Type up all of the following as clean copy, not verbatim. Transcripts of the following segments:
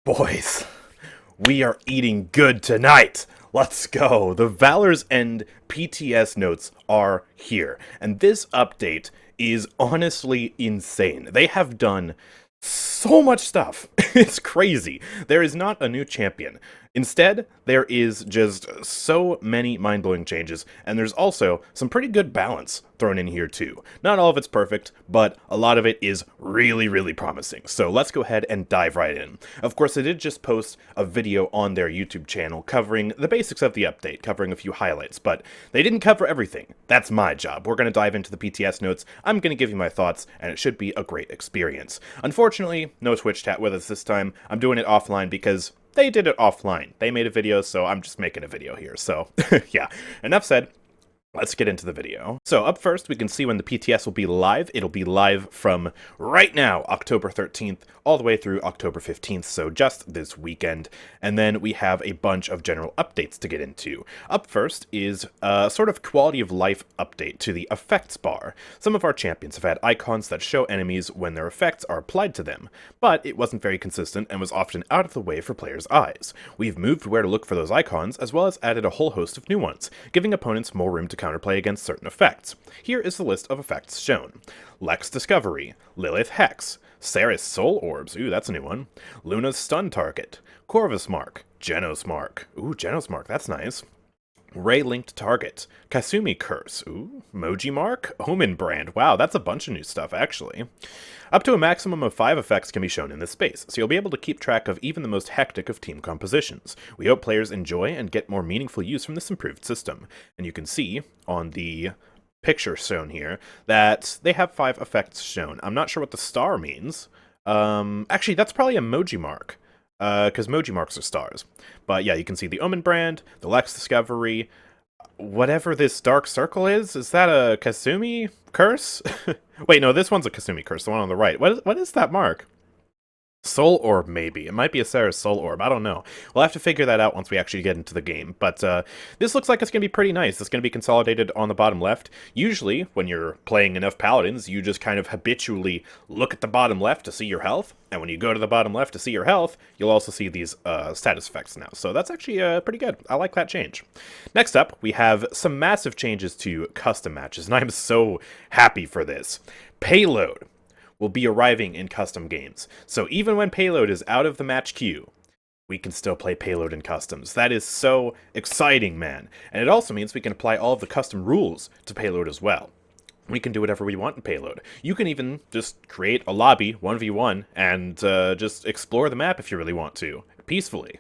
Boys, we are eating good tonight. Let's go. The Valor's and PTS notes are here, and this update is honestly insane. They have done so much stuff. It's crazy. There is not a new champion. Instead, there is just so many mind-blowing changes, and there's also some pretty good balance thrown in here too. Not all of it's perfect, but a lot of it is really, really promising. So let's go ahead and dive right in. Of course, I did just post a video on their YouTube channel covering the basics of the update, covering a few highlights, but they didn't cover everything. That's my job. We're going to dive into the PTS notes, I'm going to give you my thoughts, and it should be a great experience. Unfortunately, no Twitch chat with us this time. I'm doing it offline because they did it offline. They made a video, so I'm just making a video here. So, yeah, enough said. Let's get into the video. So up first, we can see when the PTS will be live. It'll be live from right now, October 13th, all the way through October 15th, so just this weekend. And then we have a bunch of general updates to get into. Up first is a sort of quality of life update to the effects bar. Some of our champions have had icons that show enemies when their effects are applied to them, but it wasn't very consistent and was often out of the way for players' eyes. We've moved where to look for those icons, as well as added a whole host of new ones, giving opponents more room to counterplay against certain effects. Here is the list of effects shown. Lex Discovery, Lilith Hex, Seris Soul Orbs, ooh, that's a new one, Luna's Stun Target, Corvus Mark, Genos Mark, ooh, Genos Mark, that's nice, Ray Linked Target, Kasumi Curse, ooh, Moji Mark, Omen Brand, wow, that's a bunch of new stuff, actually. Up to a maximum of 5 effects can be shown in this space, so you'll be able to keep track of even the most hectic of team compositions. We hope players enjoy and get more meaningful use from this improved system. And you can see on the picture shown here that they have 5 effects shown. I'm not sure what the star means. Actually, that's probably a Moji Mark, because Moji Marks are stars. But yeah, you can see the Omen Brand, the Lex Discovery, whatever this dark circle is that a Kasumi curse? Wait, no, this one's a Kasumi curse, the one on the right. What is that mark? Soul Orb, maybe. It might be a Seris Soul Orb. I don't know. We'll have to figure that out once we actually get into the game. But this looks like it's going to be pretty nice. It's going to be consolidated on the bottom left. Usually, when you're playing enough Paladins, you just kind of habitually look at the bottom left to see your health. And when you go to the bottom left to see your health, you'll also see these status effects now. So that's actually pretty good. I like that change. Next up, we have some massive changes to custom matches. And I'm so happy for this. Payload will be arriving in custom games. So even when Payload is out of the match queue, we can still play Payload in customs. That is so exciting, man. And it also means we can apply all of the custom rules to Payload as well. We can do whatever we want in Payload. You can even just create a lobby, 1v1, and just explore the map if you really want to, peacefully.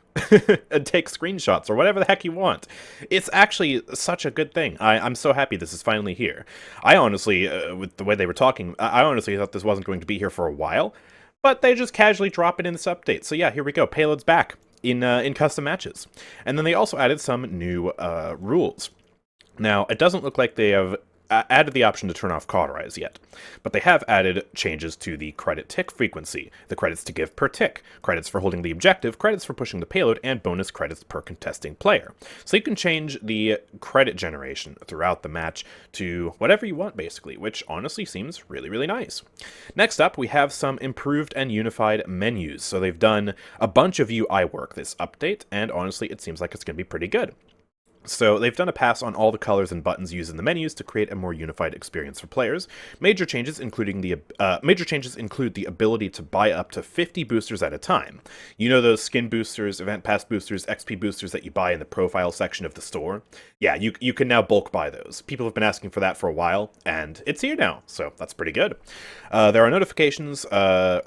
And take screenshots or whatever the heck you want. It's actually such a good thing. I'm so happy this is finally here. I honestly, with the way they were talking, I honestly thought this wasn't going to be here for a while, but they just casually drop it in this update. So yeah, here we go. Payload's back in custom matches. And then they also added some new rules. Now, it doesn't look like they have added the option to turn off cauterize yet, but they have added changes to the credit tick frequency, the credits to give per tick, credits for holding the objective, credits for pushing the payload, and bonus credits per contesting player. So you can change the credit generation throughout the match to whatever you want, basically, which honestly seems really, really nice. Next up, we have some improved and unified menus. So they've done a bunch of UI work this update, and honestly, it seems like it's going to be pretty good. So they've done a pass on all the colors and buttons used in the menus to create a more unified experience for players. Major changes include the ability to buy up to 50 boosters at a time. You know those skin boosters, event pass boosters, XP boosters that you buy in the profile section of the store? Yeah, you can now bulk buy those. People have been asking for that for a while, and it's here now, so that's pretty good. There are notifications, the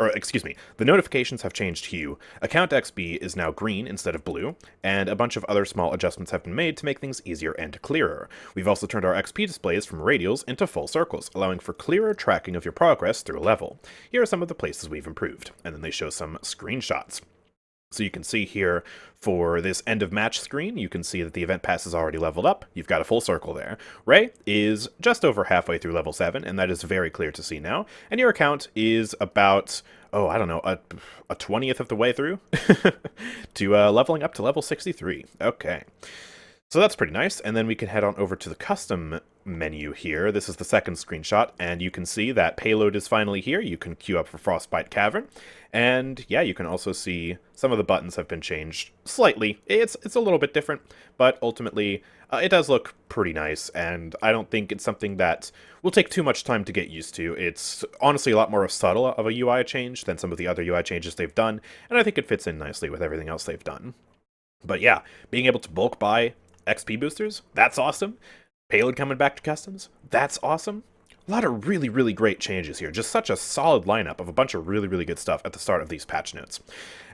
notifications have changed hue. Account XP is now green instead of blue, and a bunch of other small adjustments have been made to make things easier and clearer. We've also turned our XP displays from radials into full circles, allowing for clearer tracking of your progress through a level. Here are some of the places we've improved, and then they show some screenshots. So you can see here for this end of match screen, you can see that the event pass is already leveled up. You've got a full circle there. Ray is just over halfway through level 7, and that is very clear to see now. And your account is about, I don't know, a 20th of the way through to leveling up to level 63. Okay. So that's pretty nice, and then we can head on over to the custom menu here. This is the second screenshot, and you can see that Payload is finally here. You can queue up for Frostbite Cavern, And yeah, you can also see some of the buttons have been changed slightly. It's a little bit different, but ultimately it does look pretty nice, and I don't think it's something that will take too much time to get used to. It's honestly a lot more subtle of a UI change than some of the other UI changes they've done, and I think it fits in nicely with everything else they've done. But yeah, being able to bulk buy XP boosters, that's awesome. Payload coming back to customs, that's awesome. A lot of really, really great changes here. Just such a solid lineup of a bunch of really, really good stuff at the start of these patch notes.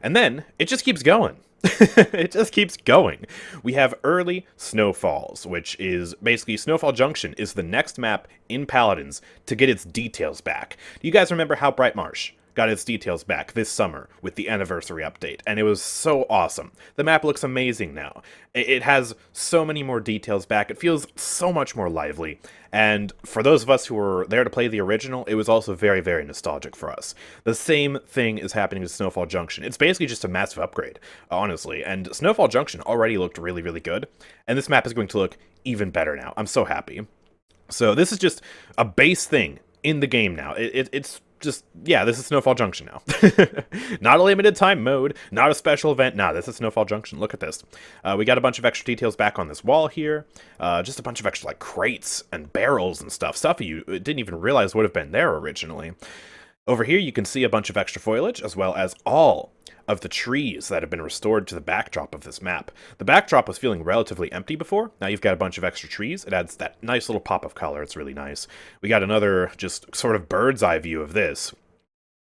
And then it just keeps going. It just keeps going. We have early Snowfalls, which is basically Snowfall Junction is the next map in Paladins to get its details back. Do you guys remember how Bright Marsh got its details back this summer with the anniversary update, and it was so awesome. The map looks amazing now. It has so many more details back. It feels so much more lively, and for those of us who were there to play the original, it was also very, very nostalgic for us. The same thing is happening with Snowfall Junction. It's basically just a massive upgrade, honestly, and Snowfall Junction already looked really, really good, and this map is going to look even better now. I'm so happy. So this is just a base thing in the game now. It's just, yeah, this is Snowfall Junction now. Not a limited time mode, not a special event. Nah, this is Snowfall Junction. Look at this. We got a bunch of extra details back on this wall here. Just a bunch of extra, like, crates and barrels and stuff you didn't even realize would have been there originally. Over here, you can see a bunch of extra foliage, as well as all of the trees that have been restored to the backdrop of this map. The backdrop was feeling relatively empty before. Now you've got a bunch of extra trees. It adds that nice little pop of color. It's really nice. We got another just sort of bird's eye view of this.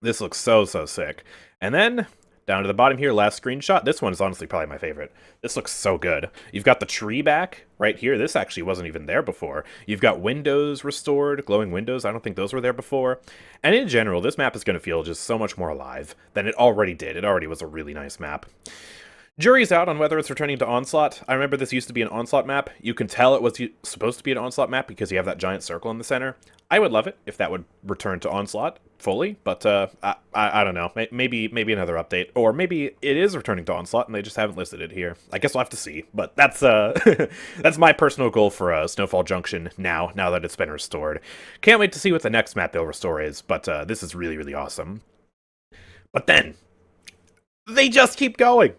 This looks so, so sick. And then down to the bottom here, last screenshot. This one is honestly probably my favorite. This looks so good. You've got the tree back right here. This actually wasn't even there before. You've got windows restored, glowing windows. I don't think those were there before. And in general, this map is going to feel just so much more alive than it already did. It already was a really nice map. Jury's out on whether it's returning to Onslaught. I remember this used to be an Onslaught map. You can tell it was supposed to be an Onslaught map because you have that giant circle in the center. I would love it if that would return to Onslaught fully, but I don't know. Maybe another update, or maybe it is returning to Onslaught and they just haven't listed it here. I guess we'll have to see. But that's that's my personal goal for Snowfall Junction now that it's been restored. Can't wait to see what the next map they'll restore is. But this is really, really awesome. But then they just keep going.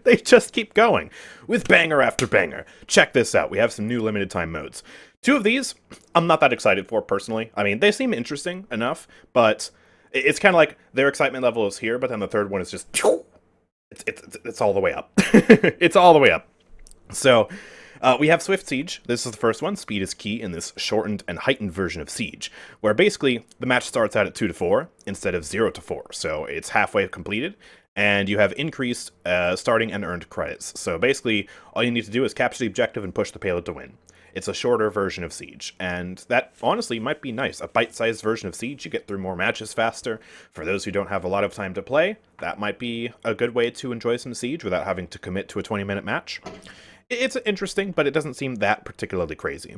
They just keep going with banger after banger. Check this out. We have some new limited time modes. Two of these, I'm not that excited for personally. I mean, they seem interesting enough, but it's kind of like their excitement level is here, but then the third one is just it's all the way up. It's all the way up. So we have Swift Siege. This is the first one. Speed is key in this shortened and heightened version of Siege, where basically the match starts out at 2 to 4 instead of 0 to 4. So it's halfway completed. And you have increased starting and earned credits. So basically, all you need to do is capture the objective and push the payload to win. It's a shorter version of Siege, and that honestly might be nice. A bite-sized version of Siege, you get through more matches faster. For those who don't have a lot of time to play, that might be a good way to enjoy some Siege without having to commit to a 20-minute match. It's interesting, but it doesn't seem that particularly crazy.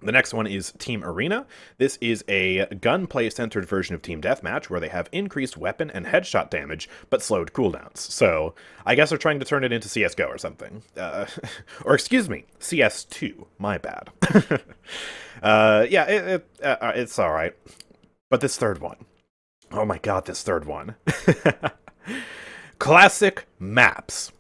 The next one is Team Arena. This is a gunplay-centered version of Team Deathmatch where they have increased weapon and headshot damage, but slowed cooldowns. So, I guess they're trying to turn it into CSGO or something. Or excuse me, CS2. My bad. Yeah, it's alright. But this third one. Oh my god, this third one. Classic maps.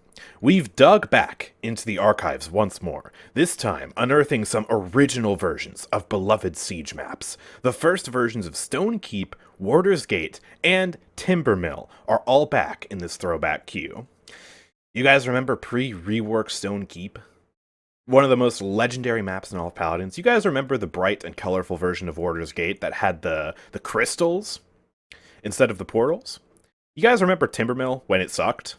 We've dug back into the archives once more, this time unearthing some original versions of beloved Siege maps. The first versions of Stone Keep, Warder's Gate, and Timbermill are all back in this throwback queue. You guys remember pre-rework Stone Keep? One of the most legendary maps in all of Paladins. You guys remember the bright and colorful version of Warder's Gate that had the crystals instead of the portals? You guys remember Timbermill when it sucked?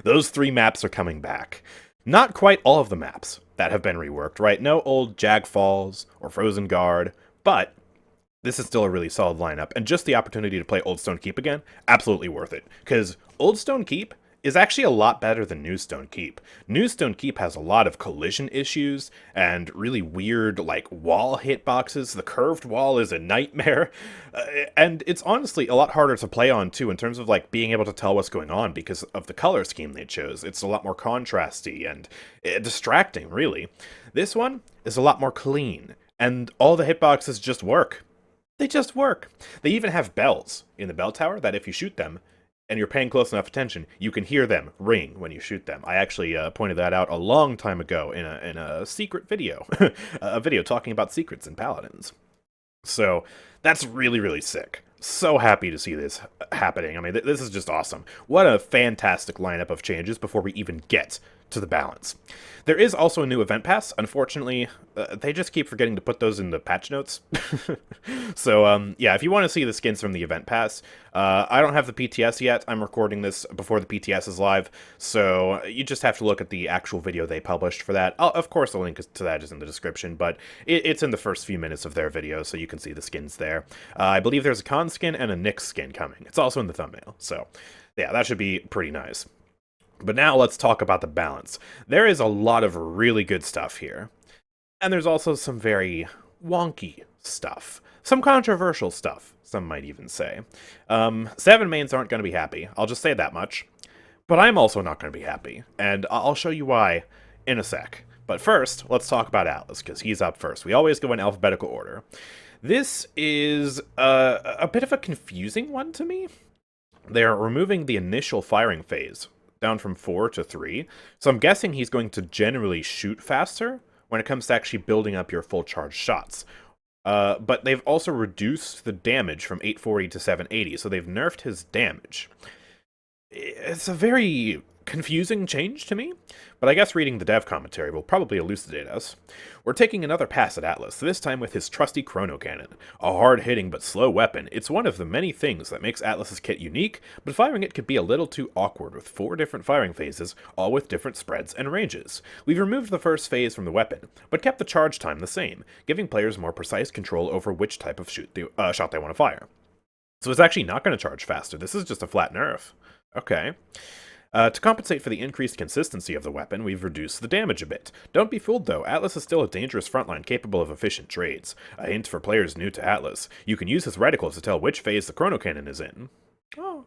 Those three maps are coming back. Not quite all of the maps that have been reworked, right? No old Jag Falls or Frozen Guard, but this is still a really solid lineup, and just the opportunity to play Old Stone Keep again, absolutely worth it. Because Old Stone Keep is actually a lot better than New Stone Keep. New Stone Keep has a lot of collision issues and really weird, like, wall hitboxes. The curved wall is a nightmare. And it's honestly a lot harder to play on, too, in terms of, like, being able to tell what's going on because of the color scheme they chose. It's a lot more contrasty and distracting, really. This one is a lot more clean, and all the hitboxes just work. They just work. They even have bells in the bell tower that if you shoot them, and you're paying close enough attention, you can hear them ring when you shoot them. I actually pointed that out a long time ago in a secret video, a video talking about secrets in Paladins. So that's really, really sick. So happy to see this happening. I mean, this is just awesome. What a fantastic lineup of changes before we even get to the balance. There is also a new event pass. Unfortunately, they just keep forgetting to put those in the patch notes. So, yeah, if you want to see the skins from the event pass, I don't have the PTS yet. I'm recording this before the PTS is live, so you just have to look at the actual video they published for that. Of course, the link to that is in the description, but it's in the first few minutes of their video, so you can see the skins there. I believe there's a Con skin and a Nyx skin coming. It's also in the thumbnail, so yeah, that should be pretty nice. But now let's talk about the balance. There is a lot of really good stuff here. And there's also some very wonky stuff. Some controversial stuff, some might even say. 7 mains aren't going to be happy, I'll just say that much. But I'm also not going to be happy, and I'll show you why in a sec. But first, let's talk about Atlas, because he's up first. We always go in alphabetical order. This is a bit of a confusing one to me. They're removing the initial firing phase down from 4 to 3. So I'm guessing he's going to generally shoot faster when it comes to actually building up your full charge shots. But they've also reduced the damage from 840 to 780, so they've nerfed his damage. It's a very confusing change to me, but I guess reading the dev commentary will probably elucidate us. We're taking another pass at Atlas, this time with his trusty chrono cannon. A hard-hitting but slow weapon, it's one of the many things that makes Atlas's kit unique, but firing it could be a little too awkward with 4 different firing phases, all with different spreads and ranges. We've removed the first phase from the weapon, but kept the charge time the same, giving players more precise control over which type of shot they want to fire. So it's actually not going to charge faster, this is just a flat nerf. Okay. To compensate for the increased consistency of the weapon, we've reduced the damage a bit. Don't be fooled though, Atlas is still a dangerous frontline capable of efficient trades. A hint for players new to Atlas, you can use his reticles to tell which phase the chrono cannon is in. Oh.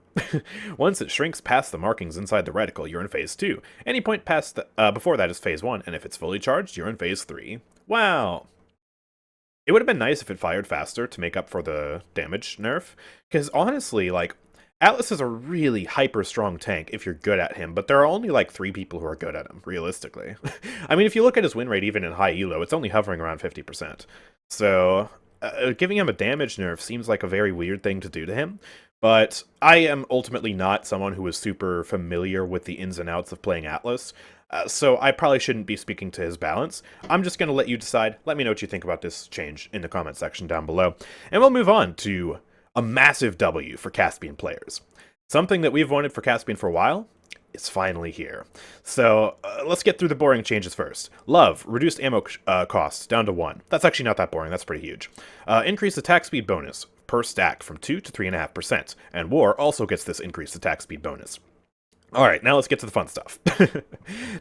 Once it shrinks past the markings inside the reticle, you're in phase 2. Any point past before that is phase 1, and if it's fully charged, you're in phase 3. Wow. It would have been nice if it fired faster to make up for the damage nerf, because honestly, like, Atlas is a really hyper-strong tank if you're good at him, but there are only like 3 people who are good at him, realistically. I mean, if you look at his win rate even in high elo, it's only hovering around 50%. So, giving him a damage nerf seems like a very weird thing to do to him, but I am ultimately not someone who is super familiar with the ins and outs of playing Atlas, so I probably shouldn't be speaking to his balance. I'm just going to let you decide. Let me know what you think about this change in the comment section down below, and we'll move on to a massive W for Caspian players. Something that we've wanted for Caspian for a while is finally here. So let's get through the boring changes first. Love, reduced ammo costs down to 1. That's actually not that boring, that's pretty huge. Increased attack speed bonus per stack from 2 to 3.5%. And War also gets this increased attack speed bonus. Alright, now let's get to the fun stuff.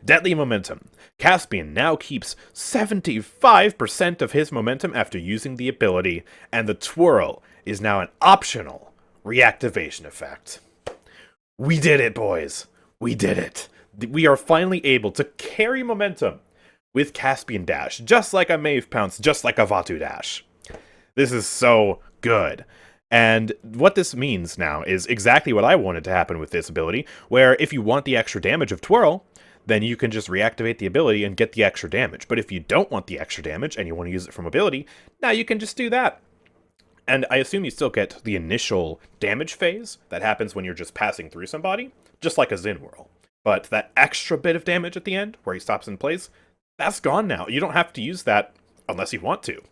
Deadly momentum. Caspian now keeps 75% of his momentum after using the ability, and the twirl is now an optional reactivation effect. We did it, boys. We did it. We are finally able to carry momentum with Caspian Dash, just like a Maeve Pounce, just like a Vatu Dash. This is so good. And what this means now is exactly what I wanted to happen with this ability, where if you want the extra damage of Twirl, then you can just reactivate the ability and get the extra damage. But if you don't want the extra damage and you want to use it from ability, now you can just do that. And I assume you still get the initial damage phase that happens when you're just passing through somebody, just like a Xin Whirl. But that extra bit of damage at the end, where he stops in place, that's gone now. You don't have to use that unless you want to.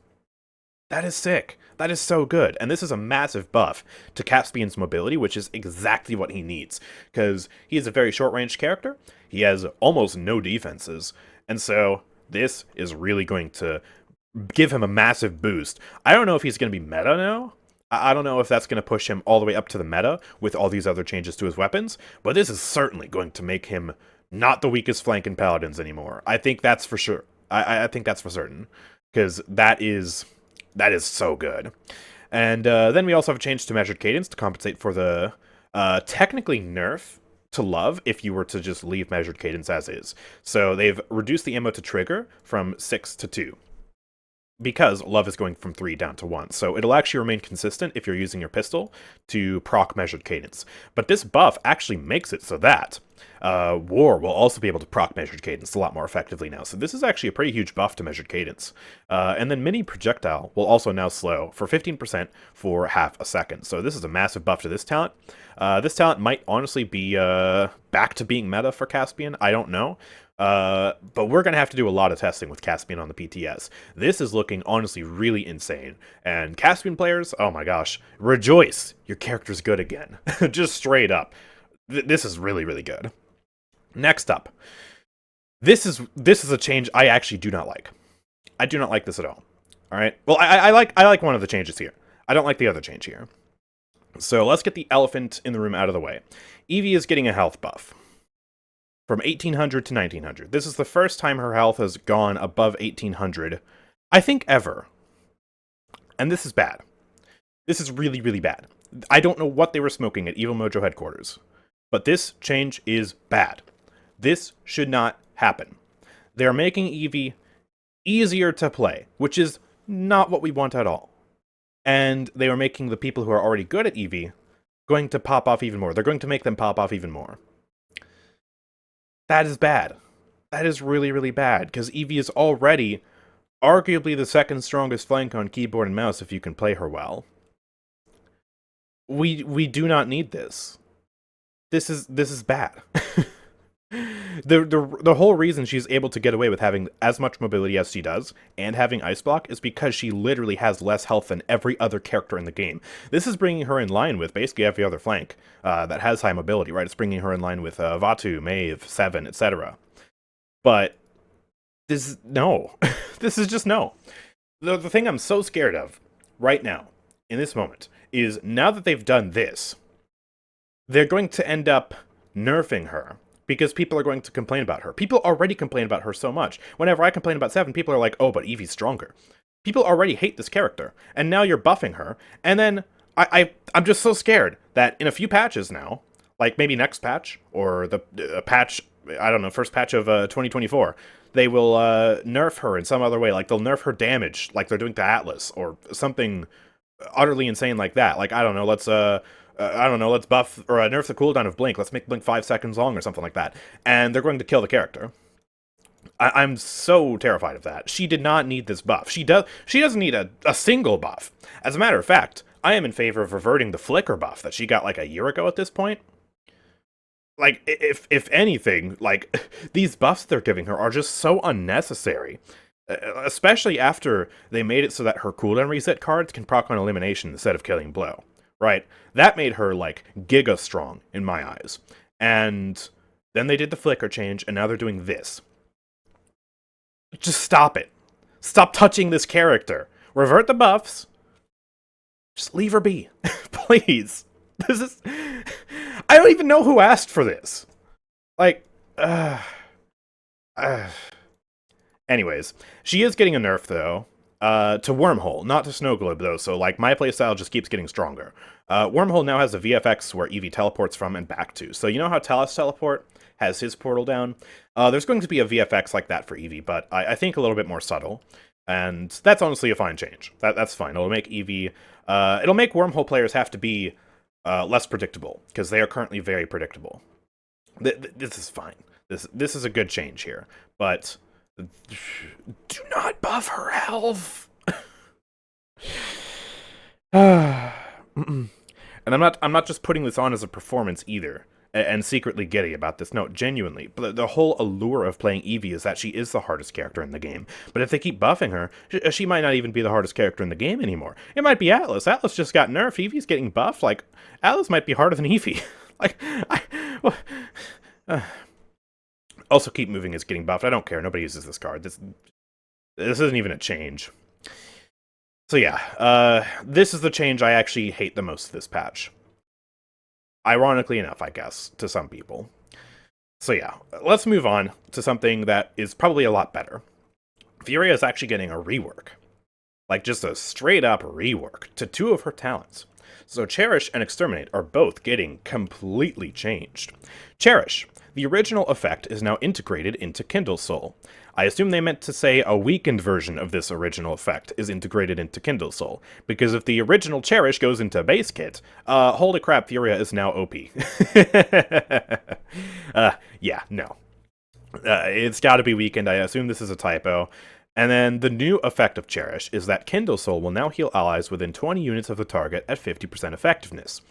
That is sick. That is so good. And this is a massive buff to Caspian's mobility, which is exactly what he needs. Because he is a very short-range character. He has almost no defenses. And so this is really going to give him a massive boost. I don't know if he's going to be meta now. I don't know if that's going to push him all the way up to the meta with all these other changes to his weapons. But this is certainly going to make him not the weakest flank in Paladins anymore. I think that's for sure. I think that's for certain. Because that is so good. And then we also have a change to measured cadence to compensate for the technically nerf to love if you were to just leave measured cadence as is. So they've reduced the ammo to trigger from 6 to 2. because love is going from 3 down to 1. So it'll actually remain consistent if you're using your pistol to proc measured cadence. But this buff actually makes it so that War will also be able to proc measured cadence a lot more effectively now. So this is actually a pretty huge buff to measured cadence. And then mini projectile will also now slow for 15% for half a second. So this is a massive buff to this talent. This talent might honestly be back to being meta for Caspian. I don't know. But we're going to have to do a lot of testing with Caspian on the PTS. This is looking honestly really insane. And Caspian players, oh my gosh, rejoice! Your character's good again. Just straight up. This is really, really good. Next up. This is a change I actually do not like. I do not like this at all. Alright? Well, I like one of the changes here. I don't like the other change here. So let's get the elephant in the room out of the way. Evie is getting a health buff. From 1800 to 1900. This is the first time her health has gone above 1800, I think ever. And this is bad. This is really, really bad. I don't know what they were smoking at Evil Mojo headquarters, but this change is bad. This should not happen. They're making Evie easier to play, which is not what we want at all. And they are making the people who are already good at Evie going to pop off even more. They're going to make them pop off even more. That is bad. That is really, really bad, because Evie is already arguably the second strongest flank on keyboard and mouse if you can play her well. We do not need this. This is bad. The whole reason she's able to get away with having as much mobility as she does and having ice block is because she literally has less health than every other character in the game. This is bringing her in line with basically every other flank that has high mobility, right? It's bringing her in line with Vatu, Maeve, Seven, etc. But this is no. This is just no. The thing I'm so scared of right now, in this moment, is now that they've done this, they're going to end up nerfing her. Because people are going to complain about her. People already complain about her so much. Whenever I complain about Seven, people are like, oh, but Evie's stronger. People already hate this character. And now you're buffing her. And then I'm just so scared that in a few patches now, like maybe next patch, or the patch, I don't know, first patch of 2024, they will nerf her in some other way. Like they'll nerf her damage, like they're doing to Atlas, or something utterly insane like that. Like, I don't know, let's buff or nerf the cooldown of Blink. Let's make Blink 5 seconds long or something like that. And they're going to kill the character. I'm so terrified of that. She did not need this buff. She doesn't need a single buff. As a matter of fact, I am in favor of reverting the flicker buff that she got like a year ago at this point. Like, if anything, like, these buffs they're giving her are just so unnecessary. Especially after they made it so that her cooldown reset cards can proc on elimination instead of killing blow. Right? That made her, like, giga strong in my eyes. And then they did the flicker change, and now they're doing this. Just stop it. Stop touching this character. Revert the buffs. Just leave her be. Please. This is... I don't even know who asked for this. Like, anyways, she is getting a nerf, though. To Wormhole, not to Snow Globe, though, so, like, my playstyle just keeps getting stronger. Wormhole now has a VFX where Evie teleports from and back to. So you know how Talos Teleport has his portal down? There's going to be a VFX like that for Evie, but I think a little bit more subtle. And that's honestly a fine change. That's fine. It'll make Evie... it'll make Wormhole players have to be less predictable, because they are currently very predictable. This is fine. This is a good change here, but... do not buff her health. And I'm not just putting this on as a performance either, and secretly giddy about this. No, genuinely. But the whole allure of playing Evie is that she is the hardest character in the game. But if they keep buffing her, she might not even be the hardest character in the game anymore. It might be Atlas. Atlas just got nerfed. Evie's getting buffed. Like, Atlas might be harder than Evie. Like, also, Keep Moving is getting buffed. I don't care. Nobody uses this card. This isn't even a change. So yeah, this is the change I actually hate the most this patch. Ironically enough, I guess, to some people. So yeah, let's move on to something that is probably a lot better. Furia is actually getting a rework. Like, just a straight-up rework to 2 of her talents. So Cherish and Exterminate are both getting completely changed. Cherish. The original effect is now integrated into Kindle Soul. I assume they meant to say a weakened version of this original effect is integrated into Kindle Soul, because if the original Cherish goes into base kit, holy crap, Furia is now OP. Yeah, no. It's gotta be weakened, I assume this is a typo. And then the new effect of Cherish is that Kindle Soul will now heal allies within 20 units of the target at 50% effectiveness,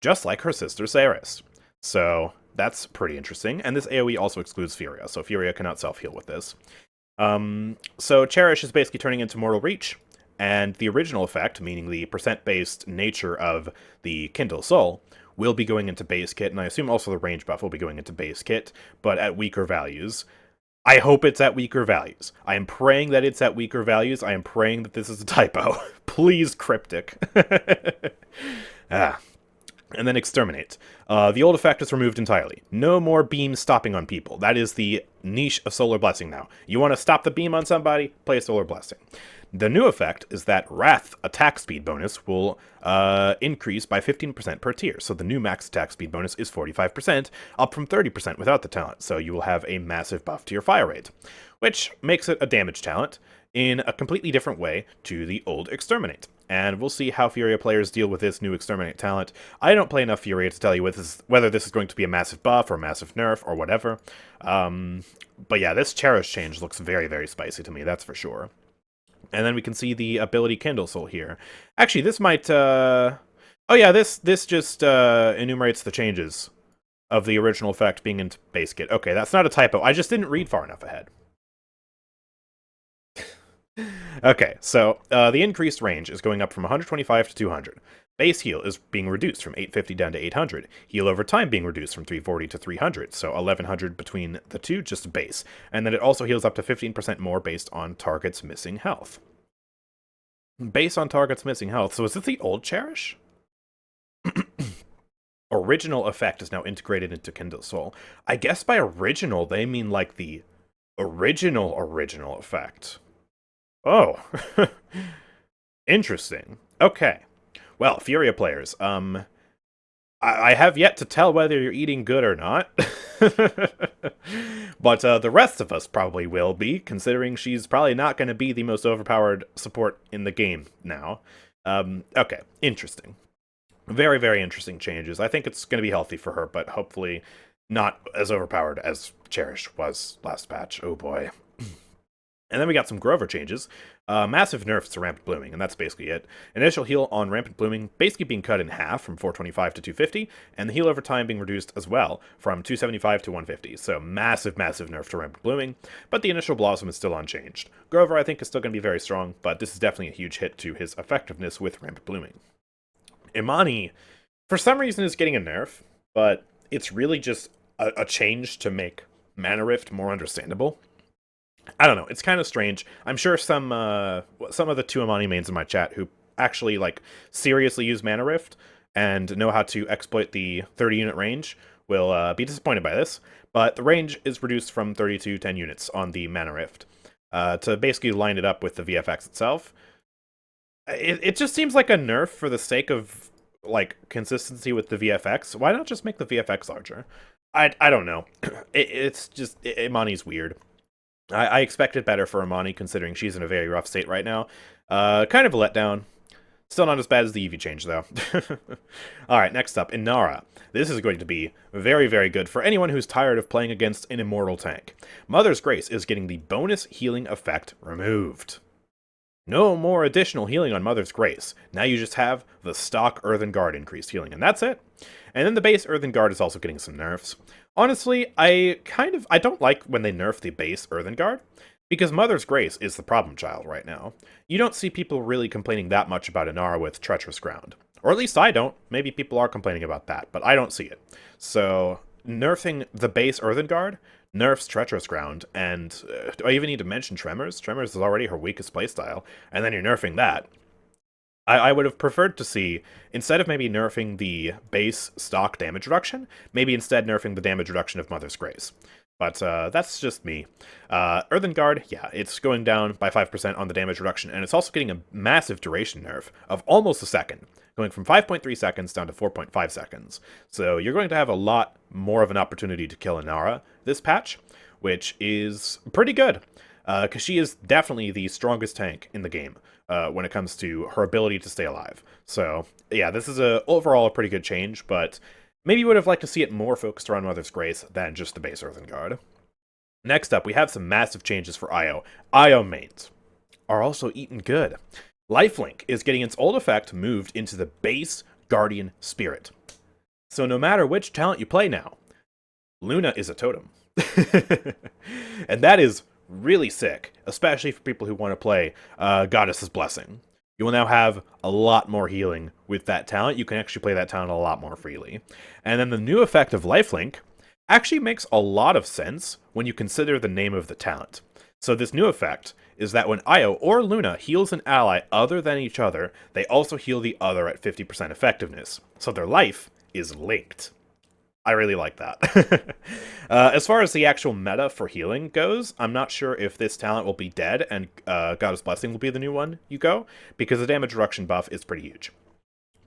just like her sister Seris. So that's pretty interesting, and this AoE also excludes Furia, so Furia cannot self-heal with this. So Cherish is basically turning into Mortal Reach, and the original effect, meaning the percent-based nature of the Kindle Soul, will be going into base kit, and I assume also the range buff will be going into base kit, but at weaker values. I hope it's at weaker values. I am praying that it's at weaker values. I am praying that this is a typo. Please, Cryptic. And then Exterminate. The old effect is removed entirely. No more beams stopping on people. That is the niche of Solar Blessing now. You want to stop the beam on somebody? Play Solar Blessing. The new effect is that Wrath attack speed bonus will increase by 15% per tier. So the new max attack speed bonus is 45%, up from 30% without the talent. So you will have a massive buff to your fire rate, which makes it a damage talent in a completely different way to the old Exterminate. And we'll see how Furia players deal with this new Exterminate talent. I don't play enough Furia to tell you whether this is going to be a massive buff or a massive nerf or whatever. But yeah, this Cherish change looks very, very spicy to me, that's for sure. And then we can see the ability Kindle Soul here. Actually, this might... Oh yeah, this just enumerates the changes of the original effect being into base kit. Okay, that's not a typo. I just didn't read far enough ahead. Okay, so the increased range is going up from 125 to 200. Base heal is being reduced from 850 down to 800. Heal over time being reduced from 340 to 300, so 1100 between the two, just base. And then it also heals up to 15% more based on target's missing health. Based on target's missing health, so is this the old Cherish? Original effect is now integrated into Kindle Soul. I guess by original, they mean like the original effect. Oh, interesting. Okay. Well, Furia players, I have yet to tell whether you're eating good or not. But the rest of us probably will be, considering she's probably not going to be the most overpowered support in the game now. Okay, interesting. Very, very interesting changes. I think it's going to be healthy for her, but hopefully not as overpowered as Cherish was last patch. Oh boy. And then we got some Grover changes. Massive nerfs to Rampant Blooming, and that's basically it. Initial heal on Rampant Blooming basically being cut in half from 425 to 250, and the heal over time being reduced as well from 275 to 150. So massive, massive nerf to Rampant Blooming, but the initial Blossom is still unchanged. Grover, I think, is still going to be very strong, but this is definitely a huge hit to his effectiveness with Rampant Blooming. Imani, for some reason, is getting a nerf, but it's really just a change to make Mana Rift more understandable. I don't know. It's kind of strange. I'm sure some of the two Imani mains in my chat who actually like seriously use Mana Rift and know how to exploit the 30-unit range will be disappointed by this. But the range is reduced from 30 to 10 units on the Mana Rift to basically line it up with the VFX itself. It just seems like a nerf for the sake of like consistency with the VFX. Why not just make the VFX larger? I don't know. It's just Imani's weird. I expected better for Imani, considering she's in a very rough state right now. Kind of a letdown. Still not as bad as the Evie change, though. Alright, next up, Inara. This is going to be very, very good for anyone who's tired of playing against an immortal tank. Mother's Grace is getting the bonus healing effect removed. No more additional healing on Mother's Grace. Now you just have the stock Earthen Guard increased healing, and that's it. And then the base Earthen Guard is also getting some nerfs. Honestly, I don't like when they nerf the base Earthen Guard, because Mother's Grace is the problem child right now. You don't see people really complaining that much about Inara with Treacherous Ground. Or at least I don't. Maybe people are complaining about that, but I don't see it. So, nerfing the base Earthen Guard nerfs Treacherous Ground, and do I even need to mention Tremors? Tremors is already her weakest playstyle, and then you're nerfing that. I would have preferred to see, instead of maybe nerfing the base stock damage reduction, maybe instead nerfing the damage reduction of Mother's Grace. But that's just me. Earthen Guard, yeah, it's going down by 5% on the damage reduction, and it's also getting a massive duration nerf of almost a second, going from 5.3 seconds down to 4.5 seconds. So you're going to have a lot more of an opportunity to kill Inara this patch, which is pretty good, because she is definitely the strongest tank in the game when it comes to her ability to stay alive. So yeah, this is overall a pretty good change, but maybe you would have liked to see it more focused around Mother's Grace than just the base Earthen Guard. Next up, we have some massive changes for IO. IO mains are also eaten good. Lifelink is getting its old effect moved into the base Guardian Spirit. So no matter which talent you play now, Luna is a totem. And that is really sick, especially for people who want to play Goddess's Blessing. You will now have a lot more healing with that talent. You can actually play that talent a lot more freely. And then the new effect of Lifelink actually makes a lot of sense when you consider the name of the talent. So this new effect is that when Io or Luna heals an ally other than each other, they also heal the other at 50% effectiveness. So their life is linked. I really like that. As far as the actual meta for healing goes, I'm not sure if this talent will be dead and Goddess Blessing will be the new one you go, because the damage reduction buff is pretty huge.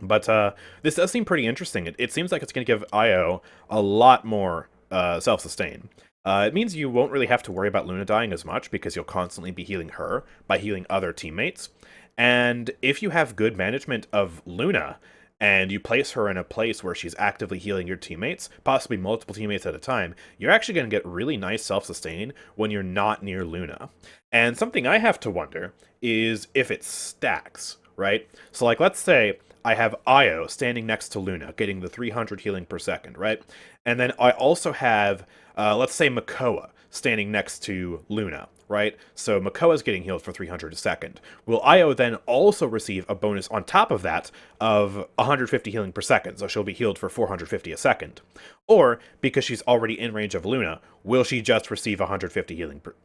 But this does seem pretty interesting. It seems like it's going to give Io a lot more self-sustain. It means you won't really have to worry about Luna dying as much, because you'll constantly be healing her by healing other teammates. And if you have good management of Luna, and you place her in a place where she's actively healing your teammates, possibly multiple teammates at a time, you're actually going to get really nice self-sustain when you're not near Luna. And something I have to wonder is if it stacks, right? So like, let's say I have Io standing next to Luna, getting the 300 healing per second, right? And then I also have, let's say Makoa standing next to Luna, right? So Makoa's getting healed for 300 a second. Will Io then also receive a bonus on top of that of 150 healing per second? So she'll be healed for 450 a second. Or, because she's already in range of Luna, will she just receive 150 healing per...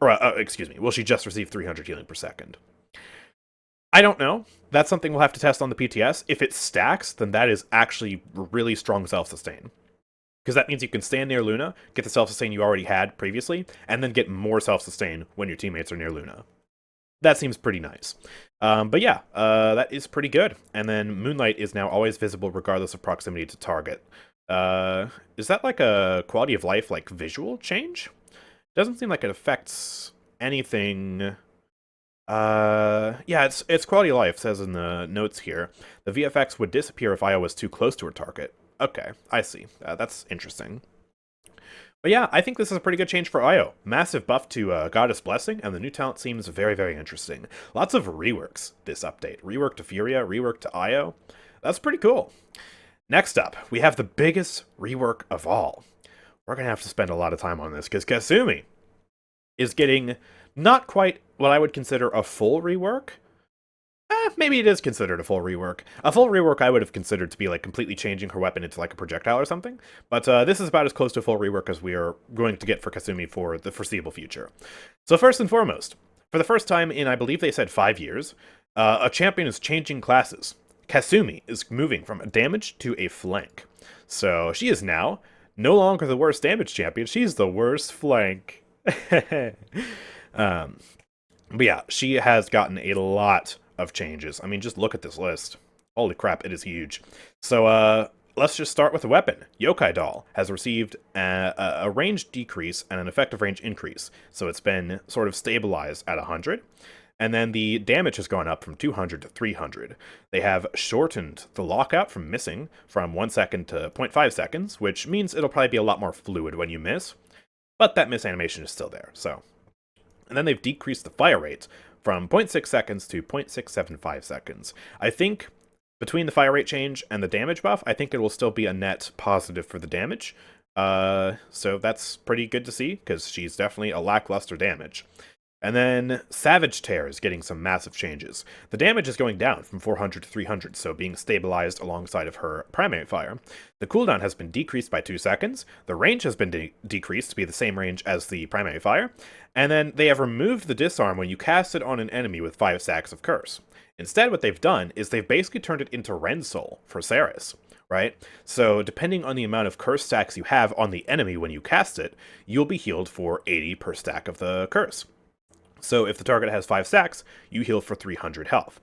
will she just receive 300 healing per second? I don't know. That's something we'll have to test on the PTS. If it stacks, then that is actually really strong self-sustain. Because that means you can stand near Luna, get the self-sustain you already had previously, and then get more self-sustain when your teammates are near Luna. That seems pretty nice. But yeah, that is pretty good. And then Moonlight is now always visible regardless of proximity to target. Is that like a quality of life, like visual change? Doesn't seem like it affects anything. Yeah, it's quality of life, says in the notes here. The VFX would disappear if Io was too close to her target. Okay, I see. That's interesting. But yeah, I think this is a pretty good change for Io. Massive buff to Goddess Blessing, and the new talent seems very, very interesting. Lots of reworks this update. Rework to Furia, rework to Io. That's pretty cool. Next up, we have the biggest rework of all. We're going to have to spend a lot of time on this, because Kasumi is getting not quite what I would consider a full rework. Maybe it is considered a full rework. A full rework I would have considered to be like completely changing her weapon into like a projectile or something. But this is about as close to a full rework as we are going to get for Kasumi for the foreseeable future. So first and foremost, for the first time in, I believe they said 5 years, a champion is changing classes. Kasumi is moving from a damage to a flank. So she is now no longer the worst damage champion, she's the worst flank. But yeah, she has gotten a lot of changes. I mean, just look at this list. Holy crap, it is huge. So, let's just start with the weapon. Yokai Doll has received a range decrease and an effective range increase. So it's been sort of stabilized at 100. And then the damage has gone up from 200 to 300. They have shortened the lockout from missing from 1 second to 0.5 seconds, which means it'll probably be a lot more fluid when you miss. But that miss animation is still there, so. And then they've decreased the fire rate from 0.6 seconds to 0.675 seconds. I think between the fire rate change and the damage buff, I think it will still be a net positive for the damage. So that's pretty good to see, because she's definitely a lackluster damage. And then Savage Tear is getting some massive changes. The damage is going down from 400 to 300, so being stabilized alongside of her primary fire. The cooldown has been decreased by 2 seconds. The range has been decreased to be the same range as the primary fire. And then they have removed the disarm when you cast it on an enemy with 5 stacks of curse. Instead, what they've done is they've basically turned it into Rend Soul for Seris, right? So depending on the amount of curse stacks you have on the enemy when you cast it, you'll be healed for 80 per stack of the curse. So if the target has 5 stacks, you heal for 300 health.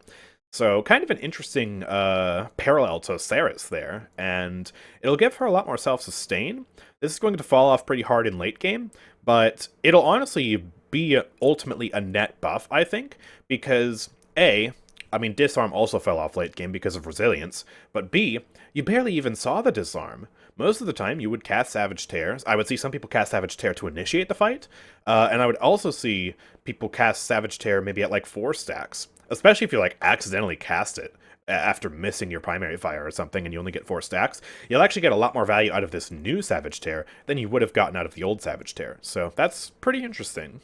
So kind of an interesting parallel to Seris there, and it'll give her a lot more self-sustain. This is going to fall off pretty hard in late game, but it'll honestly be ultimately a net buff, I think, because A, I mean, Disarm also fell off late game because of resilience, but B, you barely even saw the Disarm. Most of the time, you would cast Savage Tear. I would see some people cast Savage Tear to initiate the fight, and I would also see people cast Savage Tear maybe at like 4 stacks, especially if you like accidentally cast it after missing your primary fire or something and you only get 4 stacks. You'll actually get a lot more value out of this new Savage Tear than you would have gotten out of the old Savage Tear, so that's pretty interesting.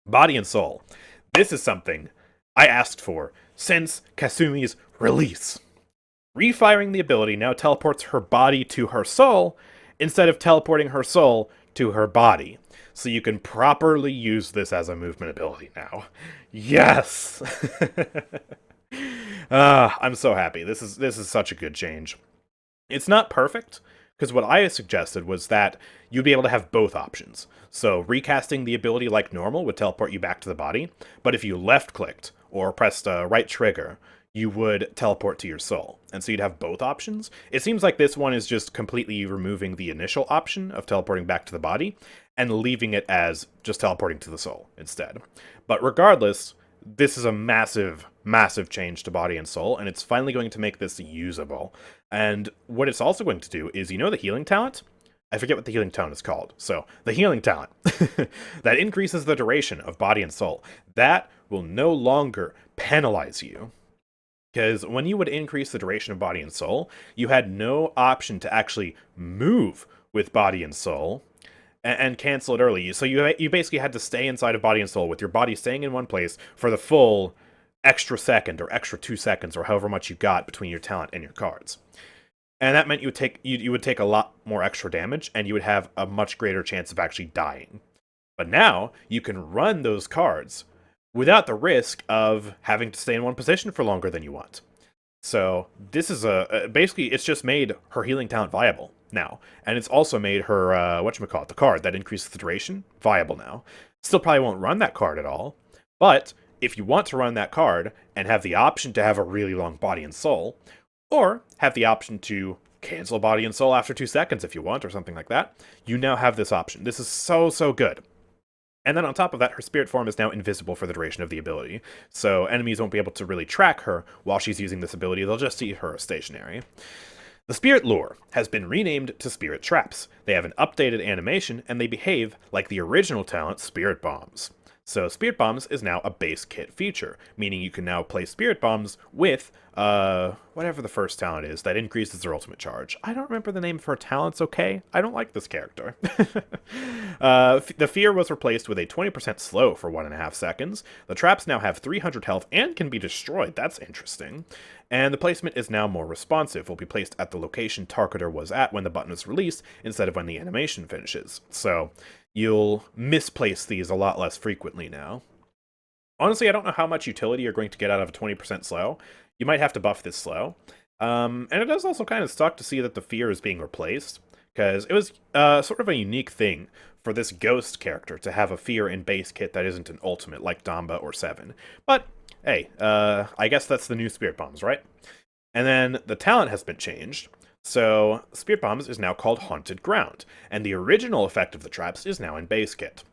Body and Soul. This is something I asked for since Kasumi's release. Refiring the ability now teleports her body to her soul instead of teleporting her soul to her body. So you can properly use this as a movement ability now. Yes! I'm so happy. This is such a good change. It's not perfect, because what I suggested was that you'd be able to have both options. So recasting the ability like normal would teleport you back to the body, but if you left-clicked or pressed a right trigger, you would teleport to your soul. And so you'd have both options. It seems like this one is just completely removing the initial option of teleporting back to the body and leaving it as just teleporting to the soul instead. But regardless, this is a massive, massive change to body and soul, and it's finally going to make this usable. And what it's also going to do is, you know the healing talent? I forget what the healing talent is called. So, the healing talent. That increases the duration of body and soul. That will no longer penalize you. Because when you would increase the duration of body and soul, you had no option to actually move with body and soul and cancel it early. So you basically had to stay inside of body and soul with your body staying in one place for the full extra second or extra 2 seconds or however much you got between your talent and your cards. And that meant you would take a lot more extra damage and you would have a much greater chance of actually dying. But now you can run those cards without the risk of having to stay in one position for longer than you want. So this is basically, it's just made her healing talent viable now. And it's also made her, whatchamacallit, the card that increases the duration, viable now. Still probably won't run that card at all, but if you want to run that card and have the option to have a really long body and soul, or have the option to cancel body and soul after 2 seconds if you want, or something like that, you now have this option. This is so, so good. And then on top of that, her spirit form is now invisible for the duration of the ability, so enemies won't be able to really track her while she's using this ability, they'll just see her stationary. The Spirit Lure has been renamed to Spirit Traps. They have an updated animation, and they behave like the original talent Spirit Bombs. So Spirit Bombs is now a base kit feature, meaning you can now play Spirit Bombs with, whatever the first talent is, that increases their ultimate charge. I don't remember the name for talents, okay? I don't like this character. The Fear was replaced with a 20% slow for 1.5 seconds. The traps now have 300 health and can be destroyed. That's interesting. And the placement is now more responsive. Will be placed at the location targeter was at when the button is released, instead of when the animation finishes. So you'll misplace these a lot less frequently now. Honestly, I don't know how much utility you're going to get out of a 20% slow. You might have to buff this slow. And it does also kind of suck to see that the Fear is being replaced, because it was sort of a unique thing for this Ghost character to have a Fear in base kit that isn't an ultimate, like Damba or 7. But, hey, I guess that's the new Spirit Bombs, right? And then the talent has been changed. So, Spirit Bombs is now called Haunted Ground, and the original effect of the traps is now in base kit.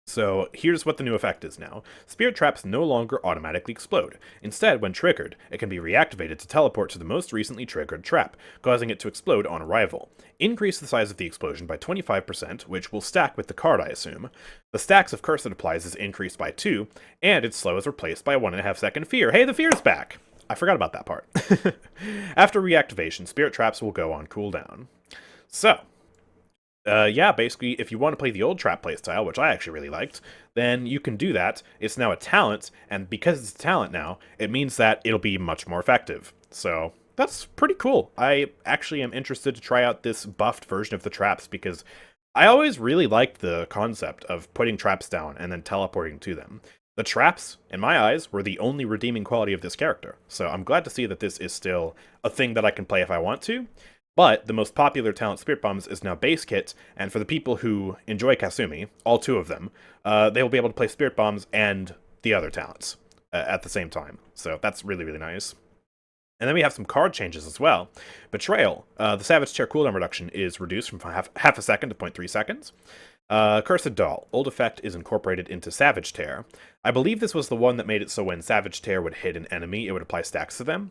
So, here's what the new effect is now. Spirit Traps no longer automatically explode. Instead, when triggered, it can be reactivated to teleport to the most recently triggered trap, causing it to explode on arrival. Increase the size of the explosion by 25%, which will stack with the card, I assume. The stacks of curse it applies is increased by 2, and its slow is replaced by a 1.5 second Fear. Hey, the Fear's back! I forgot about that part. After reactivation, Spirit Traps will go on cooldown. So, yeah, basically, if you want to play the old trap playstyle, which I actually really liked, then you can do that. It's now a talent, and because it's a talent now, it means that it'll be much more effective. So, that's pretty cool. I actually am interested to try out this buffed version of the traps, because I always really liked the concept of putting traps down and then teleporting to them. The traps, in my eyes, were the only redeeming quality of this character, so I'm glad to see that this is still a thing that I can play if I want to. But the most popular talent, Spirit Bombs, is now base kit, and for the people who enjoy Kasumi, all two of them, they will be able to play Spirit Bombs and the other talents at the same time. So that's really, really nice. And then we have some card changes as well. Betrayal. The Savage Tear cooldown reduction is reduced from half a second to 0.3 seconds. Cursed Doll. Old effect is incorporated into Savage Tear. I believe this was the one that made it so when Savage Tear would hit an enemy, it would apply stacks to them.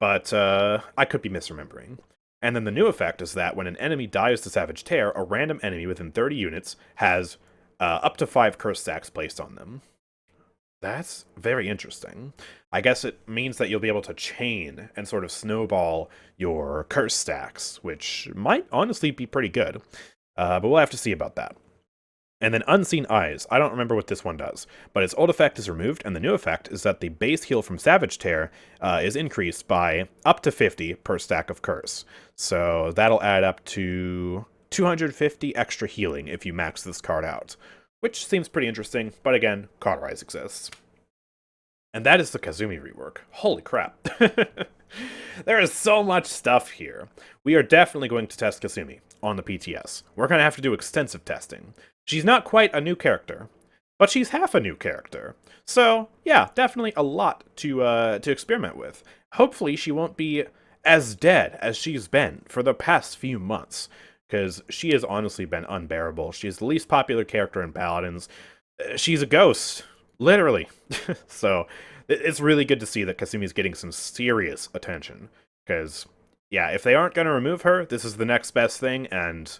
But I could be misremembering. And then the new effect is that when an enemy dies to Savage Tear, a random enemy within 30 units has up to 5 curse stacks placed on them. That's very interesting. I guess it means that you'll be able to chain and sort of snowball your curse stacks, which might honestly be pretty good. But we'll have to see about that. And then Unseen Eyes. I don't remember what this one does, but its old effect is removed, and the new effect is that the base heal from Savage Tear is increased by up to 50 per stack of curse. So that'll add up to 250 extra healing if you max this card out, which seems pretty interesting, but again, Cauterize exists. And that is the Kasumi rework. Holy crap. There is so much stuff here. We are definitely going to test Kasumi on the PTS. We're going to have to do extensive testing. She's not quite a new character, but she's half a new character. So, yeah, definitely a lot to experiment with. Hopefully she won't be as dead as she's been for the past few months, because she has honestly been unbearable. She's the least popular character in Paladins. She's a ghost, literally. So, it's really good to see that Kasumi's getting some serious attention, because, yeah, if they aren't going to remove her, this is the next best thing, and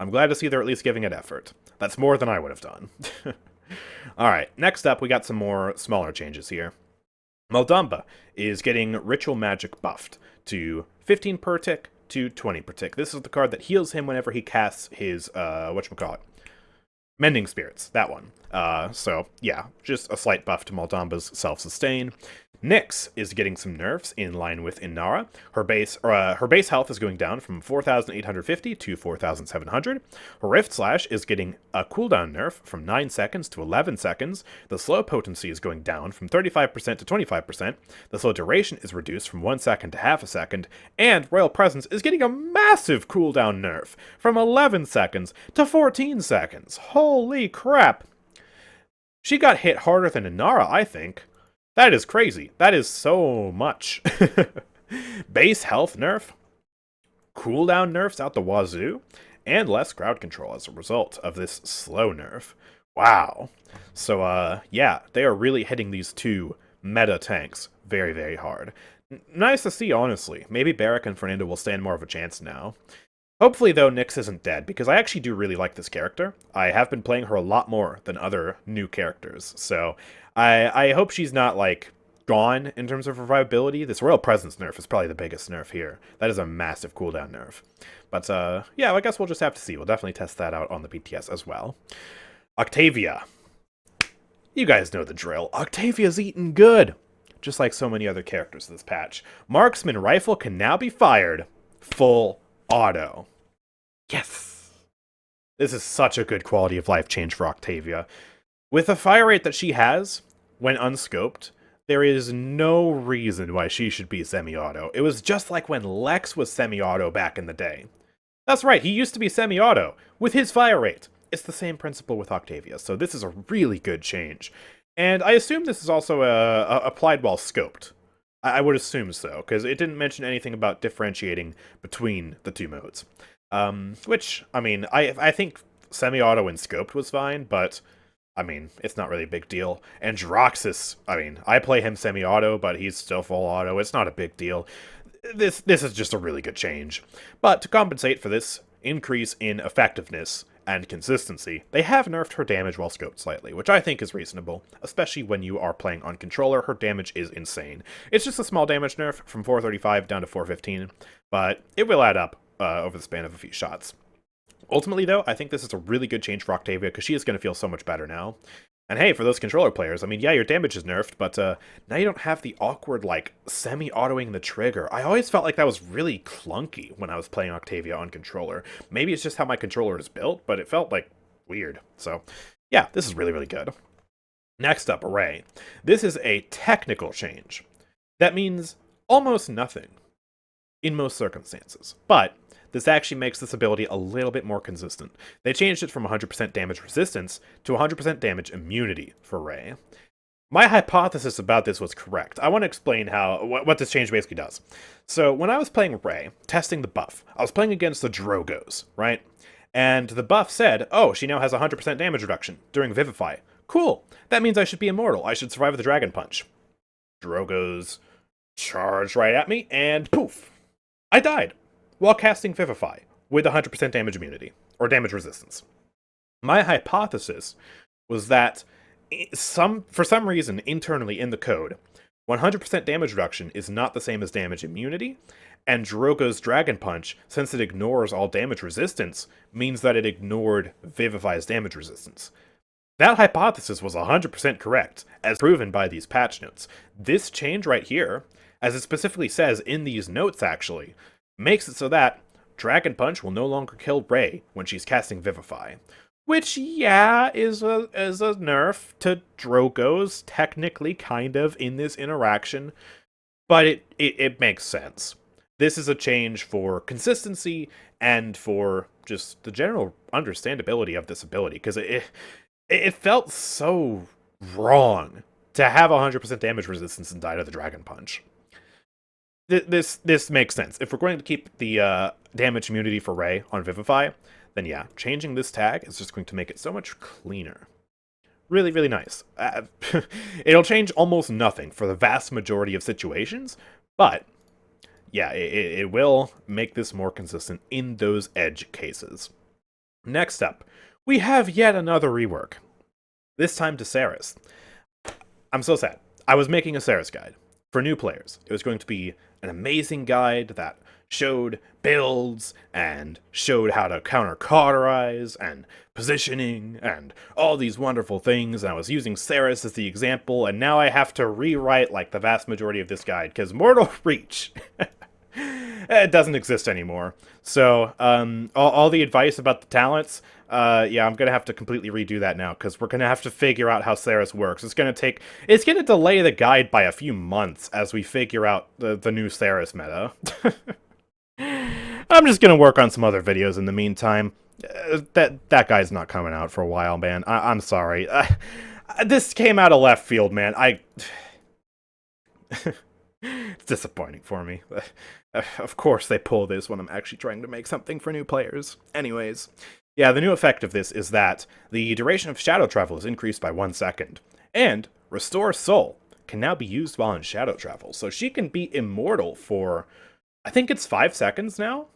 I'm glad to see they're at least giving it effort. That's more than I would have done. Alright, next up, we got some more smaller changes here. Damba is getting Ritual Magic buffed to 15 per tick to 20 per tick. This is the card that heals him whenever he casts his, whatchamacallit? Mending Spirits, that one. So, yeah, just a slight buff to Damba's self-sustain. Nyx is getting some nerfs in line with Inara. Her base health is going down from 4,850 to 4,700. Her Rift Slash is getting a cooldown nerf from 9 seconds to 11 seconds. The slow potency is going down from 35% to 25%. The slow duration is reduced from 1 second to half a second. And Royal Presence is getting a massive cooldown nerf from 11 seconds to 14 seconds. Holy crap! She got hit harder than Inara, I think. That is crazy. That is so much. Base health nerf, cooldown nerfs out the wazoo, and less crowd control as a result of this slow nerf. Wow. So, yeah, they are really hitting these two meta tanks very, very hard. Nice to see, honestly. Maybe Barrack and Fernando will stand more of a chance now. Hopefully, though, Nyx isn't dead, because I actually do really like this character. I have been playing her a lot more than other new characters, so I hope she's not, like, gone in terms of revivability. This Royal Presence nerf is probably the biggest nerf here. That is a massive cooldown nerf. But, yeah, I guess we'll just have to see. We'll definitely test that out on the PTS as well. Octavia. You guys know the drill. Octavia's eating good! Just like so many other characters this patch. Marksman Rifle can now be fired full auto. Yes! This is such a good quality of life change for Octavia. With the fire rate that she has, when unscoped, there is no reason why she should be semi-auto. It was just like when Lex was semi-auto back in the day. That's right, he used to be semi-auto, with his fire rate. It's the same principle with Octavia, so this is a really good change. And I assume this is also applied while scoped. I would assume so, because it didn't mention anything about differentiating between the two modes. Which, I mean, I think semi-auto and scoped was fine, but, I mean, it's not really a big deal. And Droxus, I mean, I play him semi-auto, but he's still full auto. It's not a big deal. This is just a really good change. But to compensate for this increase in effectiveness and consistency, they have nerfed her damage while scoped slightly, which I think is reasonable, especially when you are playing on controller. Her damage is insane. It's just a small damage nerf from 435 down to 415, but it will add up over the span of a few shots. Ultimately, though, I think this is a really good change for Octavia, because she is going to feel so much better now. And hey, for those controller players, I mean, yeah, your damage is nerfed, but now you don't have the awkward, like, semi-autoing the trigger. I always felt like that was really clunky when I was playing Octavia on controller. Maybe it's just how my controller is built, but it felt, like, weird. So, yeah, this is really, really good. Next up, Array. This is a technical change. That means almost nothing in most circumstances, but this actually makes this ability a little bit more consistent. They changed it from 100% damage resistance to 100% damage immunity for Ray. My hypothesis about this was correct. I want to explain what this change basically does. So when I was playing Ray, testing the buff, I was playing against the Drogos, right? And the buff said, oh, she now has 100% damage reduction during Vivify. Cool. That means I should be immortal. I should survive the Dragon Punch. Drogos charged right at me, and poof! I died while casting Vivify with 100% damage immunity, or damage resistance. My hypothesis was that for some reason internally in the code, 100% damage reduction is not the same as damage immunity, and Drogo's Dragon Punch, since it ignores all damage resistance, means that it ignored Vivify's damage resistance. That hypothesis was 100% correct, as proven by these patch notes. This change right here, as it specifically says in these notes actually, makes it so that Dragon Punch will no longer kill Ray when she's casting Vivify. Which, yeah, is a nerf to Drogos, technically, kind of, in this interaction. But it makes sense. This is a change for consistency and for just the general understandability of this ability, because it felt so wrong to have 100% damage resistance and die to the Dragon Punch. This makes sense. If we're going to keep the damage immunity for Ray on Vivify, then yeah, changing this tag is just going to make it so much cleaner. Really, really nice. It'll change almost nothing for the vast majority of situations, but yeah, it will make this more consistent in those edge cases. Next up, we have yet another rework. This time to Seris. I'm so sad. I was making a Seris guide for new players. It was going to be an amazing guide that showed builds and showed how to counter cauterize and positioning and all these wonderful things, and I was using Seris as the example, and now I have to rewrite like the vast majority of this guide because Mortal Reach it doesn't exist anymore. So all the advice about the talents, yeah, I'm gonna have to completely redo that now because we're gonna have to figure out how Seris works. It's gonna delay the guide by a few months as we figure out the new Seris meta. I'm just gonna work on some other videos in the meantime. That guy's not coming out for a while, man. I'm sorry. This came out of left field, man. It's disappointing for me. Of course they pull this when I'm actually trying to make something for new players. Anyways, yeah, the new effect of this is that the duration of shadow travel is increased by 1 second, and Restore Soul can now be used while in shadow travel, so she can be immortal for, I think it's 5 seconds now,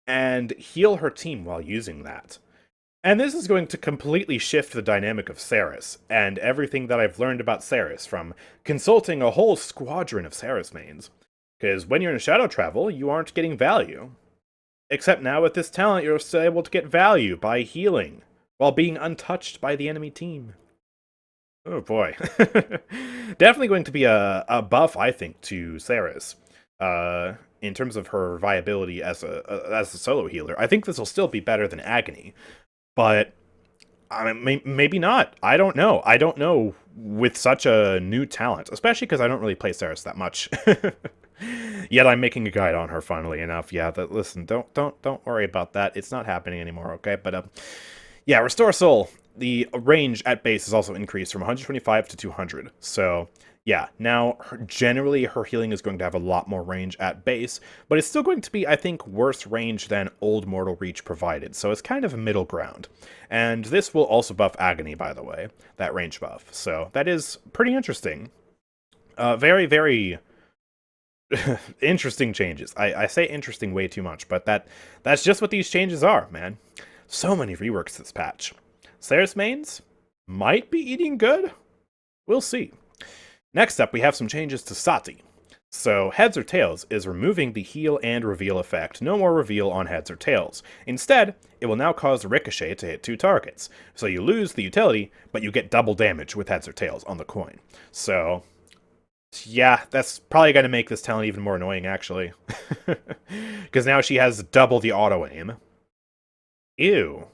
and heal her team while using that. And this is going to completely shift the dynamic of Seris, and everything that I've learned about Seris from consulting a whole squadron of Seris mains. Because when you're in shadow travel, you aren't getting value. Except now with this talent, you're still able to get value by healing, while being untouched by the enemy team. Oh boy. Definitely going to be a buff, I think, to Seris. In terms of her viability as a solo healer. I think this will still be better than Agony. But I mean, maybe not. I don't know. I don't know with such a new talent, especially because I don't really play Seris that much. Yet I'm making a guide on her, funnily enough. Yeah, listen, don't worry about that. It's not happening anymore, okay? But yeah, Restore Soul. The range at base is also increased from 125 to 200. So yeah, now generally her healing is going to have a lot more range at base, but it's still going to be, I think, worse range than Old Mortal Reach provided, so it's kind of a middle ground. And this will also buff Agony, by the way, that range buff, so that is pretty interesting. Very, very interesting changes. I say interesting way too much, but that's just what these changes are, man. So many reworks this patch. Seris mains might be eating good. We'll see. Next up, we have some changes to Saati. So, Heads or Tails is removing the heal and reveal effect. No more reveal on Heads or Tails. Instead, it will now cause Ricochet to hit 2 targets. So you lose the utility, but you get double damage with Heads or Tails on the coin. So, yeah, that's probably going to make this talent even more annoying, actually. Because now she has double the auto-aim. Ew.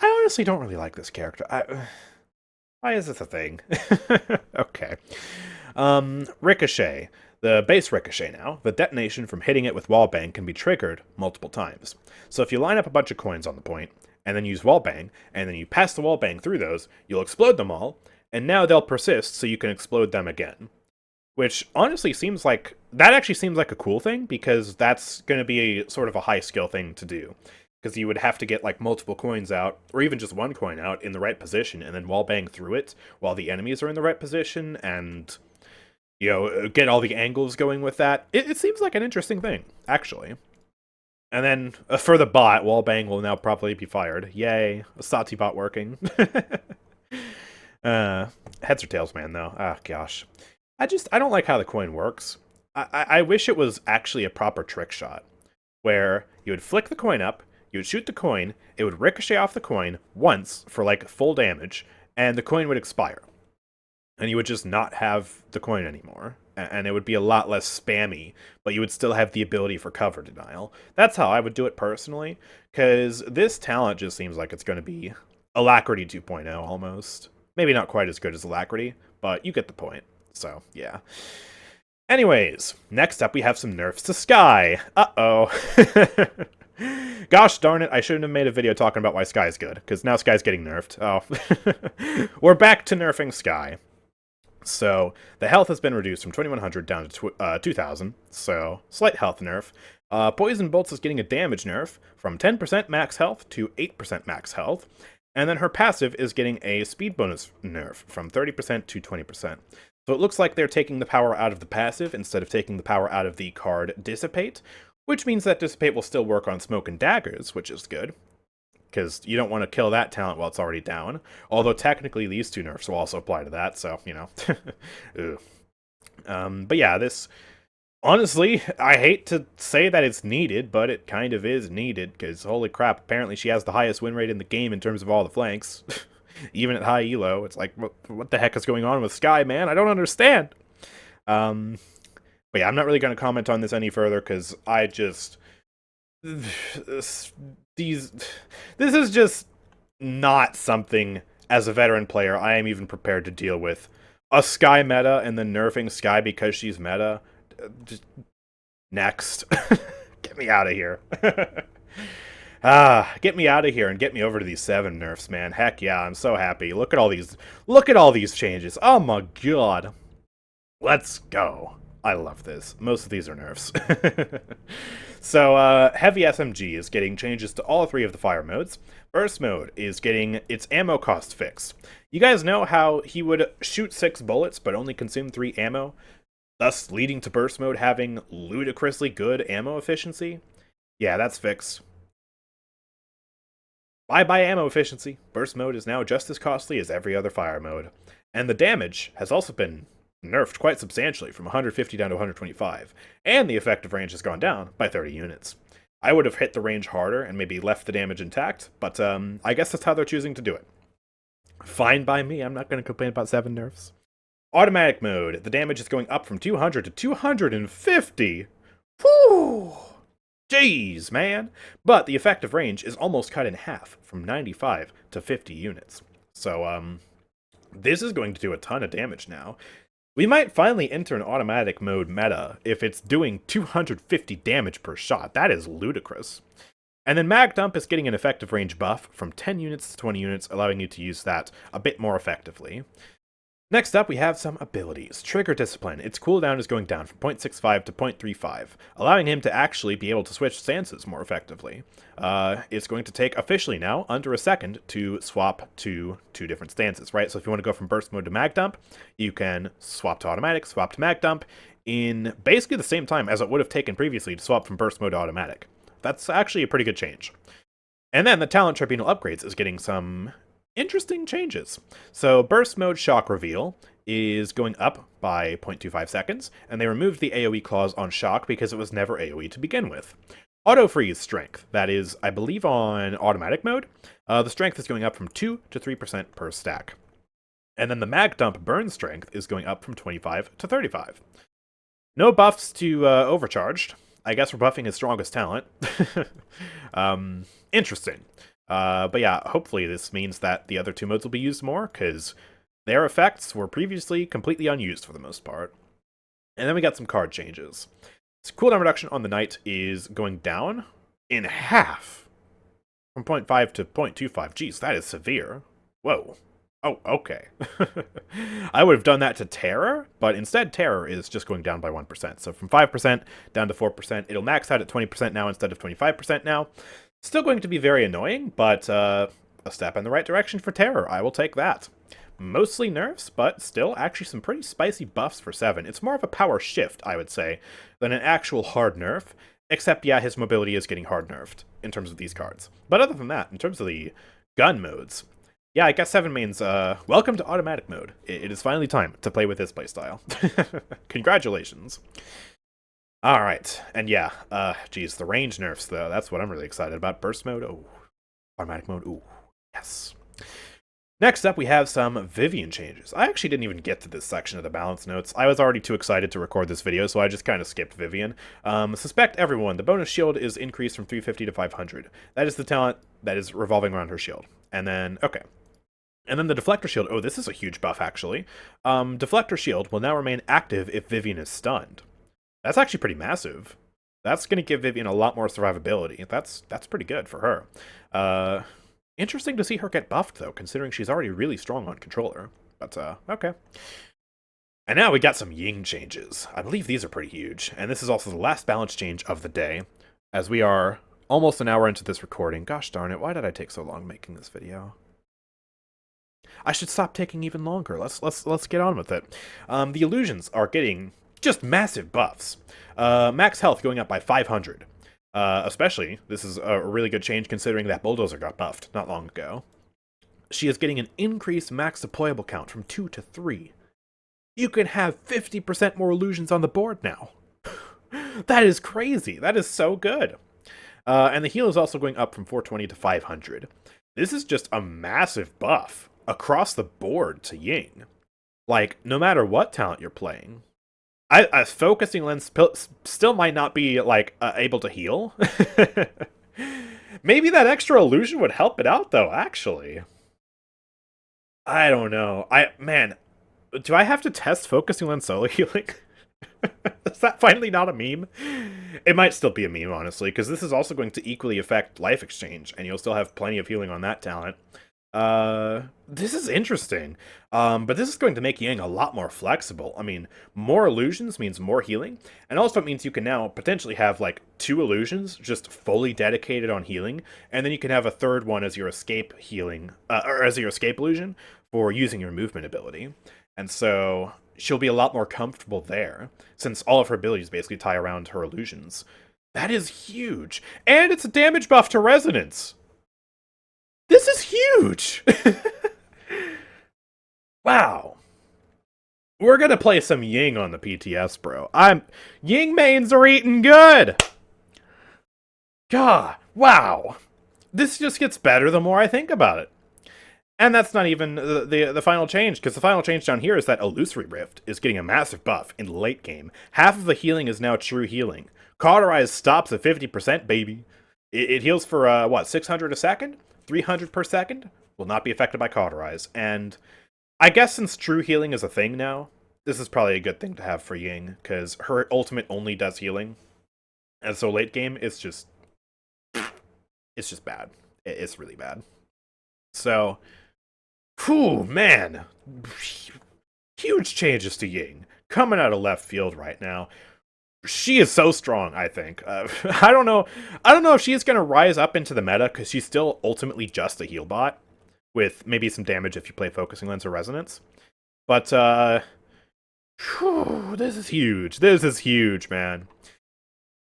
I honestly don't really like this character. Why is this a thing? Okay. Ricochet. The base ricochet now, the detonation from hitting it with wallbang can be triggered multiple times. So if you line up a bunch of coins on the point, and then use wallbang, and then you pass the wallbang through those, you'll explode them all, and now they'll persist so you can explode them again. Which honestly seems like, that actually seems like a cool thing, because that's going to be a sort of a high skill thing to do. Because you would have to get like multiple coins out, or even just one coin out in the right position, and then wallbang through it while the enemies are in the right position, and get all the angles going with that. It seems like an interesting thing, actually. And then, for the bot, wallbang will now probably be fired. Yay. A Saati bot working. Heads or tails, man, though. Ah, gosh. I don't like how the coin works. I wish it was actually a proper trick shot, where you would flick the coin up, you would shoot the coin, it would ricochet off the coin once for, like, full damage, and the coin would expire. And you would just not have the coin anymore. And it would be a lot less spammy, but you would still have the ability for cover denial. That's how I would do it personally, because this talent just seems like it's going to be Alacrity 2.0 almost. Maybe not quite as good as Alacrity, but you get the point. So, yeah. Anyways, next up we have some nerfs to Skye. Uh-oh. Gosh darn it, I shouldn't have made a video talking about why Skye's good, because now Skye's getting nerfed. Oh. We're back to nerfing Skye. So, the health has been reduced from 2100 down to 2000, so slight health nerf. Poison Bolts is getting a damage nerf from 10% max health to 8% max health. And then her passive is getting a speed bonus nerf from 30% to 20%. So it looks like they're taking the power out of the passive instead of taking the power out of the card Dissipate, which means that Dissipate will still work on Smoke and Daggers, which is good, because you don't want to kill that talent while it's already down. Although technically these two nerfs will also apply to that, so, but yeah, this... Honestly, I hate to say that it's needed, but it kind of is needed, because holy crap, apparently she has the highest win rate in the game in terms of all the flanks. Even at high elo, it's like, what the heck is going on with Skye, man? I don't understand! But yeah, I'm not really going to comment on this any further, because I just... This is just not something, as a veteran player, I am even prepared to deal with. A Skye meta, and then nerfing Skye because she's meta... Just next. Get me out of here. Get me out of here and get me over to these 7 nerfs, man. Heck yeah, I'm so happy. Look at all these changes. Oh my god. Let's go. I love this. Most of these are nerfs. So, Heavy SMG is getting changes to all 3 of the fire modes. Burst mode is getting its ammo cost fixed. You guys know how he would shoot 6 bullets but only consume 3 ammo? Thus leading to burst mode having ludicrously good ammo efficiency? Yeah, that's fixed. Bye-bye ammo efficiency. Burst mode is now just as costly as every other fire mode. And the damage has also been nerfed quite substantially from 150 down to 125. And the effective range has gone down by 30 units. I would have hit the range harder and maybe left the damage intact, but I guess that's how they're choosing to do it. Fine by me, I'm not going to complain about 7 nerfs. Automatic mode, the damage is going up from 200 to 250. Whew! Jeez, man. But the effective range is almost cut in half, from 95 to 50 units. So, this is going to do a ton of damage now. We might finally enter an automatic mode meta if it's doing 250 damage per shot. That is ludicrous. And then Mag Dump is getting an effective range buff from 10 units to 20 units, allowing you to use that a bit more effectively. Next up, we have some abilities. Trigger Discipline. Its cooldown is going down from 0.65 to 0.35, allowing him to actually be able to switch stances more effectively. It's going to take, officially now, under a second to swap to 2 different stances, right? So if you want to go from Burst Mode to Mag Dump, you can swap to Automatic, swap to Mag Dump, in basically the same time as it would have taken previously to swap from Burst Mode to Automatic. That's actually a pretty good change. And then the Talent Tribunal Upgrades is getting some interesting changes. So Burst Mode Shock Reveal is going up by 0.25 seconds, and they removed the AoE clause on Shock because it was never AoE to begin with. Auto Freeze Strength, that is, I believe on automatic mode, the strength is going up from 2 to 3% per stack. And then the Mag Dump Burn Strength is going up from 25 to 35. No buffs to Overcharged. I guess we're buffing his strongest talent. Interesting. But yeah, hopefully this means that the other 2 modes will be used more, because Their effects were previously completely unused for the most part. And then we got some card changes. So cooldown reduction on the Knight is going down in half. From 0.5 to 0.25. Jeez, that is severe. Whoa. Oh, okay. I would have done that to Terror, but instead Terror is just going down by 1%. So from 5% down to 4%. It'll max out at 20% now instead of 25% now. Still going to be very annoying, but a step in the right direction for Terror. I will take that. Mostly nerfs, but still actually some pretty spicy buffs for 7. It's more of a power shift, I would say, than an actual hard nerf. Except, yeah, his mobility is getting hard nerfed in terms of these cards. But other than that, in terms of the gun modes, yeah, I guess 7 means, welcome to automatic mode. It is finally time to play with this playstyle. Congratulations. Alright, and yeah, geez, the range nerfs, though, that's what I'm really excited about. Burst mode, oh. Automatic mode, ooh, yes. Next up, we have some Vivian changes. I actually didn't even get to this section of the balance notes. I was already too excited to record this video, so I just kind of skipped Vivian. Suspect everyone. The bonus shield is increased from 350 to 500. That is the talent that is revolving around her shield. And then, okay. And then the Deflector Shield. Oh, this is a huge buff, actually. Deflector Shield will now remain active if Vivian is stunned. That's actually pretty massive. That's going to give Vivian a lot more survivability. That's pretty good for her. Interesting to see her get buffed, though, considering she's already really strong on controller. But, okay. And now we got some Ying changes. I believe these are pretty huge. And this is also the last balance change of the day, as we are almost an hour into this recording. Gosh darn it, why did I take so long making this video? I should stop taking even longer. Let's get on with it. The illusions are getting just massive buffs. Max health going up by 500. Especially, this is a really good change considering that Bulldozer got buffed not long ago. She is getting an increased max deployable count from 2 to 3. You can have 50% more illusions on the board now. That is crazy. That is so good. And the heal is also going up from 420 to 500. This is just a massive buff across the board to Ying. Like, no matter what talent you're playing. A focusing lens still might not be, like, able to heal. Maybe that extra illusion would help it out, though, actually. I don't know. Man, do I have to test focusing lens solo healing? Is that finally not a meme? It might still be a meme, honestly, because this is also going to equally affect Life Exchange, and you'll still have plenty of healing on that talent. This is interesting. But this is going to make Ying a lot more flexible. I mean, more illusions means more healing, and also it means you can now potentially have, like, 2 illusions just fully dedicated on healing, and then you can have a third one as your escape healing, or as your escape illusion for using your movement ability. And so she'll be a lot more comfortable there, since all of her abilities basically tie around her illusions. That is huge! And it's a damage buff to Resonance! This is huge! Wow. We're gonna play some Ying on the PTS, bro. Ying mains are eating good! God, wow. This just gets better the more I think about it. And that's not even the final change, because the final change down here is that Illusory Rift is getting a massive buff in late game. Half of the healing is now true healing. Cauterize stops at 50%, baby. It heals for, what, 600 a second? 300 per second? Will not be affected by Cauterize. And I guess since true healing is a thing now, this is probably a good thing to have for Ying, because her ultimate only does healing. And so late game, it's just bad. It's really bad. So, whew, man. Huge changes to Ying. Coming out of left field right now. She is so strong, I think. I don't know if she's going to rise up into the meta, because she's still ultimately just a heal bot, with maybe some damage if you play Focusing Lens or Resonance. But, whew, this is huge. This is huge, man.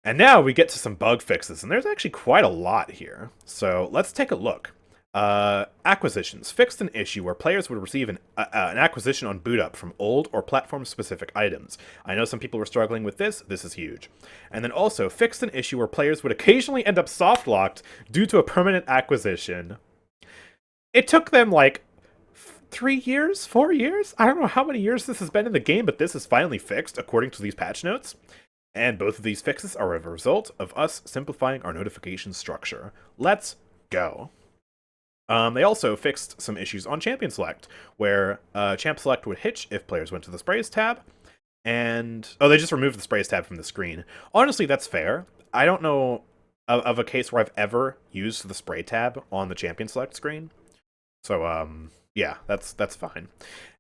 And now we get to some bug fixes, and there's actually quite a lot here. So let's take a look. Acquisitions. Fixed an issue where players would receive an acquisition on boot up from old or platform-specific items. I know some people were struggling with this. This is huge. And then also, fixed an issue where players would occasionally end up soft-locked due to a permanent acquisition. It took them, like, 3 years? 4 years? I don't know how many years this has been in the game, but this is finally fixed, according to these patch notes. And both of these fixes are a result of us simplifying our notification structure. Let's go. They also fixed some issues on Champion Select, where Champ Select would hitch if players went to the Sprays tab, and... Oh, they just removed the Sprays tab from the screen. Honestly, that's fair. I don't know of a case where I've ever used the Spray tab on the Champion Select screen. So, yeah, that's fine.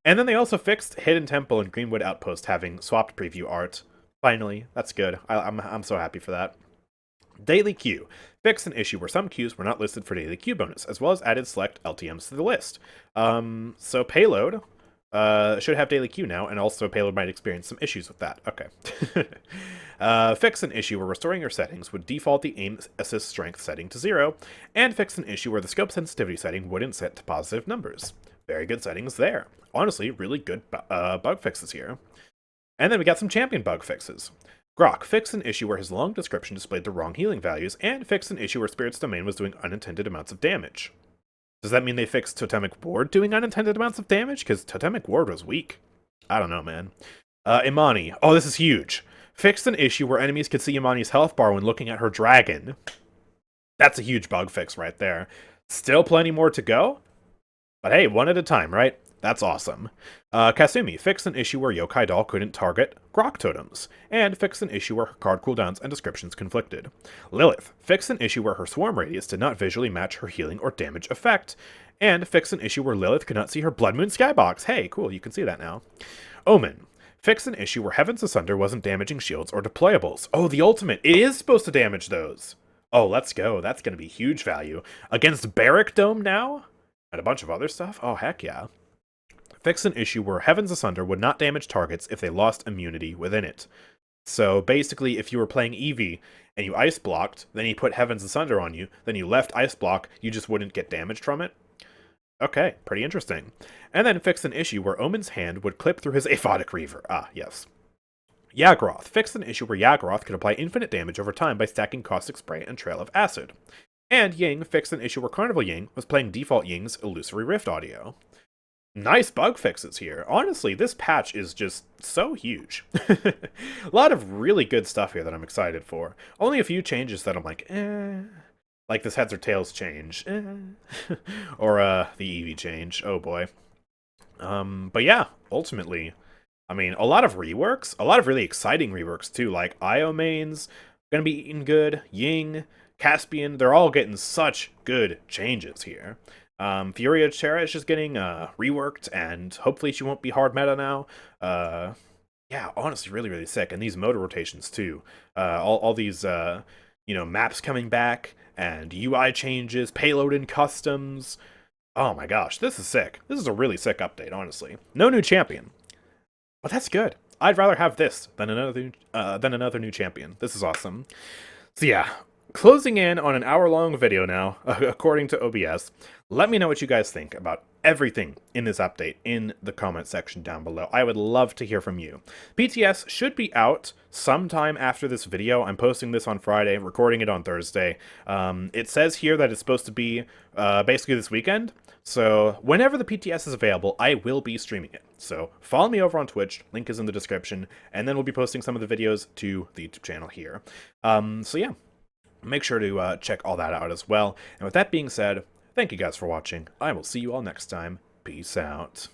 And then they also fixed Hidden Temple and Greenwood Outpost having swapped preview art. Finally, that's good. I'm so happy for that. Daily Queue. Fixed an issue where some queues were not listed for daily queue bonus, as well as added select LTMs to the list. So Payload should have daily queue now, and also Payload might experience some issues with that. Okay. Fix an issue where restoring your settings would default the aim assist strength setting to 0, and fix an issue where the scope sensitivity setting wouldn't set to positive numbers. Very good settings there. Honestly, really good bug fixes here. And then we got some champion bug fixes. Grok fixed an issue where his long description displayed the wrong healing values, and fixed an issue where Spirit's Domain was doing unintended amounts of damage. Does that mean they fixed Totemic Ward doing unintended amounts of damage? Because Totemic Ward was weak. I don't know, man. Imani. Oh, this is huge. Fixed an issue where enemies could see Imani's health bar when looking at her dragon. That's a huge bug fix right there. Still plenty more to go, but hey, one at a time, right? That's awesome. Kasumi fixed an issue where Yokai Doll couldn't target Grok totems, and fixed an issue where her card cooldowns and descriptions conflicted. Lilith fixed an issue where her swarm radius did not visually match her healing or damage effect, and fixed an issue where Lilith could not see her Blood Moon Skybox. Hey, cool, you can see that now. Omen fixed an issue where Heavens Asunder wasn't damaging shields or deployables. Oh, the ultimate. It is supposed to damage those. Oh, let's go. That's going to be huge value. Against Barrack Dome now? And a bunch of other stuff? Oh, heck yeah. Fix an issue where Heavens Asunder would not damage targets if they lost immunity within it. So basically, if you were playing Evie and you ice blocked, then you put Heavens Asunder on you, then you left ice block, you just wouldn't get damaged from it. Okay, pretty interesting. And then fix an issue where Omen's hand would clip through his Aphotic Reaver. Ah, yes. Yagroth fixed an issue where Yagroth could apply infinite damage over time by stacking Caustic Spray and Trail of Acid. And Ying fixed an issue where Carnival Ying was playing default Ying's Illusory Rift audio. Nice bug fixes here. Honestly, this patch is just so huge. A lot of really good stuff here that I'm excited for. Only a few changes that I'm like, eh. Like this heads or tails change. Eh. Or the Evie change. Oh boy. But yeah, ultimately, I mean, a lot of reworks. A lot of really exciting reworks too. Like IO mains, gonna be eating good. Ying, Caspian, they're all getting such good changes here. Furia Rework is just getting reworked, and hopefully she won't be hard meta now. Yeah, honestly, really, really sick. And these motor rotations too. All these, you know, maps coming back, and UI changes, payload and customs. Oh my gosh, this is sick. This is a really sick update, honestly. No new champion, but that's good. I'd rather have this than another new champion. This is awesome. So yeah. Closing in on an hour-long video now, according to OBS. Let me know what you guys think about everything in this update in the comment section down below. I would love to hear from you. PTS should be out sometime after this video. I'm posting this on Friday, recording it on Thursday. It says here that it's supposed to be basically this weekend. So whenever the PTS is available, I will be streaming it. So follow me over on Twitch. Link is in the description. And then we'll be posting some of the videos to the YouTube channel here. So yeah. Make sure to check all that out as well. And with that being said, thank you guys for watching. I will see you all next time. Peace out.